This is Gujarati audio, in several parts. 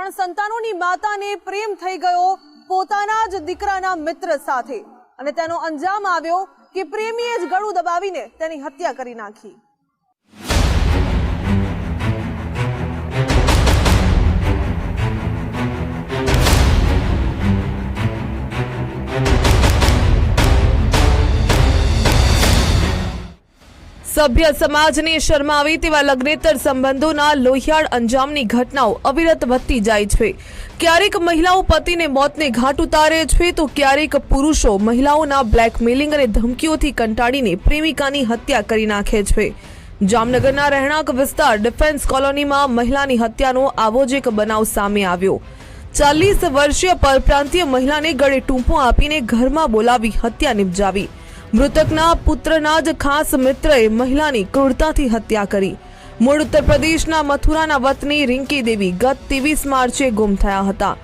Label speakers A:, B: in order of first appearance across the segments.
A: ત્રણ સંતાનોની માતાને પ્રેમ થઈ ગયો પોતાના જ દીકરાના મિત્ર સાથે અને તેનો અંજામ આવ્યો કે પ્રેમીએ જ ગળું દબાવીને તેની હત્યા કરી નાખી। સભ્ય સમાજને શરમાવી તેવા લગ્નેતર સંબંધોના લોહિયાળ અંજામની ઘટનાઓ અવિરત વધતી જાય છે। ક્યારેક મહિલાઓ પતિને મોતને ઘાટ ઉતારે છે તો ક્યારેક પુરુષો મહિલાઓના બ્લેકમેલિંગ અને ધમકીઓથી કંટાળીને પ્રેમિકાની હત્યા કરી નાખે છે। જામનગરના રહેણાંક વિસ્તાર ડિફેન્સ કોલોનીમાં મહિલાની હત્યાનો આવો જ એક બનાવ સામે આવ્યો। 40 વર્ષીય પરપ્રાંતીય મહિલાને ગળે ટૂંપો આપીને ઘરમાં બોલાવી હત્યા નિપજાવી। મૃતકના પુત્રના જ ખાસ મિત્રએ મહિલાની ક્રૂરતાથી હત્યા કરી। મૂળ ઉત્તર પ્રદેશના મથુરાના વતની રિંકી દેવી ગત 23 માર્ચે ગુમ થયા હતા,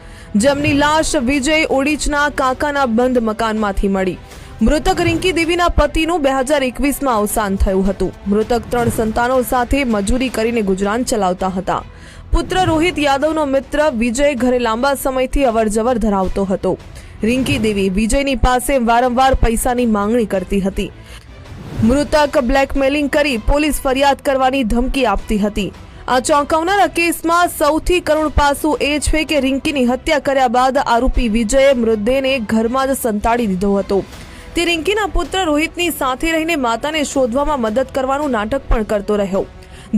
A: જેમની લાશ વિજય ઓડિચના કાકાના બંધ મકાનમાંથી મળી। મૃતક રિંકી દેવીના પતિનું 2021માં અવસાન થયું હતું। મૃતક 3 સંતાનો સાથે મજૂરી કરીને ગુજરાન ચલાવતા હતા। પુત્ર રોહિત યાદવનો મિત્ર વિજય ઘરે લાંબા સમયથી અવરજવર ધરાવતો હતો। રિંકી દેવી વિજયની પાસે વારંવાર પૈસાની માંગણી કરતી હતી। મૃતક બ્લેકમેલિંગ કરી પોલીસ ફરિયાદ કરવાની ધમકી આપતી હતી। આ ચોંકાવનારા કેસમાં સૌથી કરુણ પાસું એ છે કે રિંકીની હત્યા કર્યા બાદ આરોપી વિજયે મૃતદેહને ઘરમાં જ સંતાડી દીધો હતો। તે રિંકીના પુત્ર રોહિતની સાથે રહીને માતાને શોધવામાં મદદ કરવાનું નાટક પણ કરતો રહ્યો,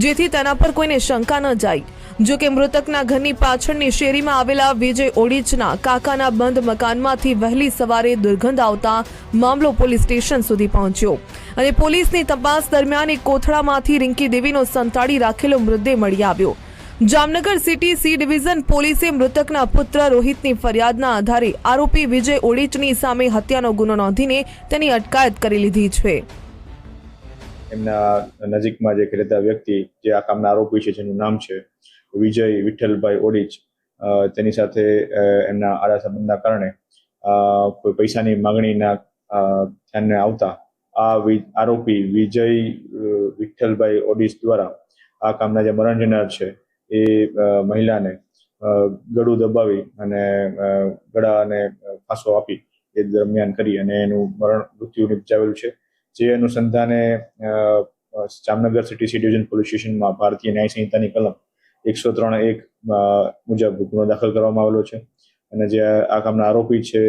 A: જેથી તેના પર કોઈને શંકા ન જાય। જો કે મૃતકના ઘરની પાછળની શેરીમાં આવેલા વિજય ઓડિચના કાકાના બંધ મકાનમાંથી વહેલી સવારે દુર્ગંધ આવતા મામલો પોલીસ સ્ટેશન સુધી પહોંચ્યો અને પોલીસની તપાસ દરમિયાન એક કોથળામાંથી રિંકી દેવીનો સંતાડી રાખેલો મૃતદેહ મળી આવ્યો। જામનગર સિટી સી ડિવિઝન પોલીસે મૃતકના પુત્ર રોહિતની ફરિયાદના આધારે આરોપી વિજય ઓડિચની સામે હત્યાનો ગુનો નોંધીને તેની અટકાયત કરી લીધી છે।
B: એમના નજીકમાં જે રહેતા વ્યક્તિ જે આ કામના આરોપી છે, જેનું નામ છે વિજય વિઠ્ઠલભાઈ ઓડિચ, તેની સાથે એમના આડા સંબંધના કારણે કોઈ પૈસાની માંગણીના ધ્યાને આવતા આ આરોપી વિજય વિઠ્ઠલભાઈ ઓડિચ દ્વારા આ કામના જે મરણ જનાર છે એ મહિલાને ગળું દબાવી અને ગળા અને ફાંસો આપી એ દરમિયાન કરી અને એનું મૃત્યુ નિપજાવેલું છે। જે અનુસંધાને Jamnagar city C division police સ્ટેશનમાં ભારતીય ન્યાય સંહિતાની કલમ 103(1) મુજબ ગુનો દાખલ કરવામાં આવેલો છે અને જે આ કામના આરોપી છે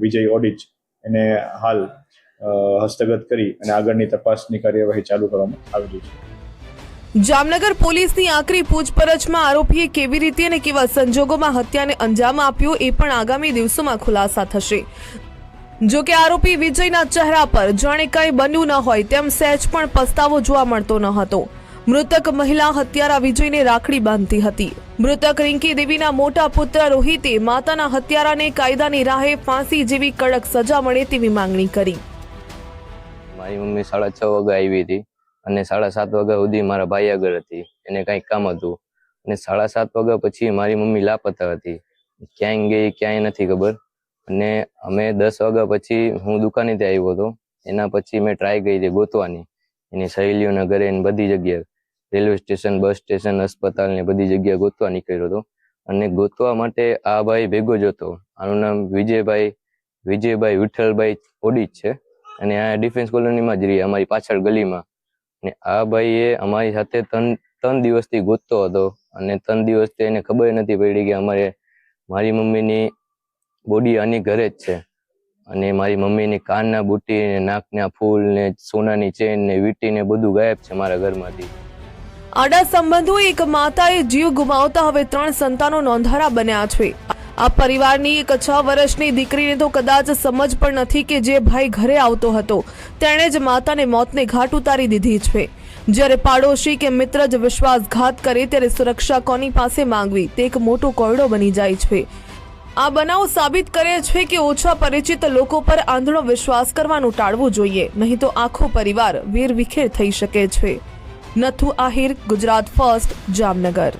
B: વિજય ઓડિચ એને હાલ હસ્તગત કરી અને આગળની તપાસની કાર્યવાહી ચાલુ કરવામાં આવી છે।
A: જામનગર પોલીસની આકરી પૂછપરછમાં આરોપીએ કેવી રીતે અને કેવા સંજોગોમાં હત્યાને અંજામ આપ્યો એ પણ આગામી દિવસોમાં ખુલાસા થશે। જો કે આરોપી વિજયના ચહેરા પર જાણે કંઈ બન્યું ન હોય તેમ સહેજ પણ પસ્તાવો જોવા મળતો ન હતો। મૃતક મહિલા હત્યારા વિજયને રાખડી બાંધતી હતી। મૃતક રિંકી દેવીના મોટા પુત્ર રોહિતે માતાના હત્યારાને કાયદાની રાહે ફાંસી જેવી કડક સજા મળે તેવી માંગણી કરી।
C: મારી મમ્મી 6:30 વાગે આવી હતી અને 7:30 વાગ્યા સુધી મારા ભાઈ આગળ હતી, એને કંઈક કામ હતું અને 7:30 વાગ્યા પછી મારી મમ્મી લાપતા હતી, ક્યાંય ગઈ ક્યાંય નથી ખબર। અને અમે 10 વાગ્યા પછી હું દુકાનેથી આવ્યો હતો, એના પછી મેં ટ્રાય કરી હતી ગોતવાની, એની સહેલીઓના ઘરે બધી જગ્યાએ, રેલવે સ્ટેશન, બસ સ્ટેશન, અસ્પતાલ ને બધી જગ્યાએ ગોતવા નીકળ્યો હતો અને ગોતવા માટે આ ભાઈ ભેગો જ હતો। આનું નામ વિજયભાઈ વિઠ્ઠલભાઈ ઓડિચ છે અને આ ડિફેન્સ કોલોનીમાં જ રહી, અમારી પાછળ ગલીમાં। અને આ ભાઈએ અમારી સાથે 3 દિવસથી ગોતતો હતો અને 3 દિવસથી એને ખબર નથી પડી કે મારી મમ્મીની બોડી આની ઘરે જ છે અને મારી મમ્મીની કાનના બુટ્ટી ને નાકના ફૂલ ને સોનાની ચેન ને વીંટી ને બધું ગાયબ છે મારા ઘરમાંથી।
A: આડા સંબંધો એક માતાએ જીવ ગુમાવતા હવે 3 સંતાનો નોંધારા બન્યા છે। આ પરિવારની એક 6 વર્ષની દીકરીને તો કદાચ સમજ પણ નથી કે જે ભાઈ ઘરે આવતો હતો તેણે જ માતાને મોતને ઘાટ ઉતારી દીધી છે। જ્યારે પાડોશી કે મિત્ર જ વિશ્વાસઘાત કરે ત્યારે સુરક્ષા કોની પાસે માંગવી તે એક મોટો કોયડો બની જાય છે। આ બનાવ સાબિત કરે છે કે ઓછા પરિચિત લોકો પર આંધળો વિશ્વાસ કરવાનું ટાળવું જોઈએ, નહીં તો આખો પરિવાર વેરવિખેર થઈ શકે છે। નથુ આહિર, ગુજરાત ફર્સ્ટ, જામનગર।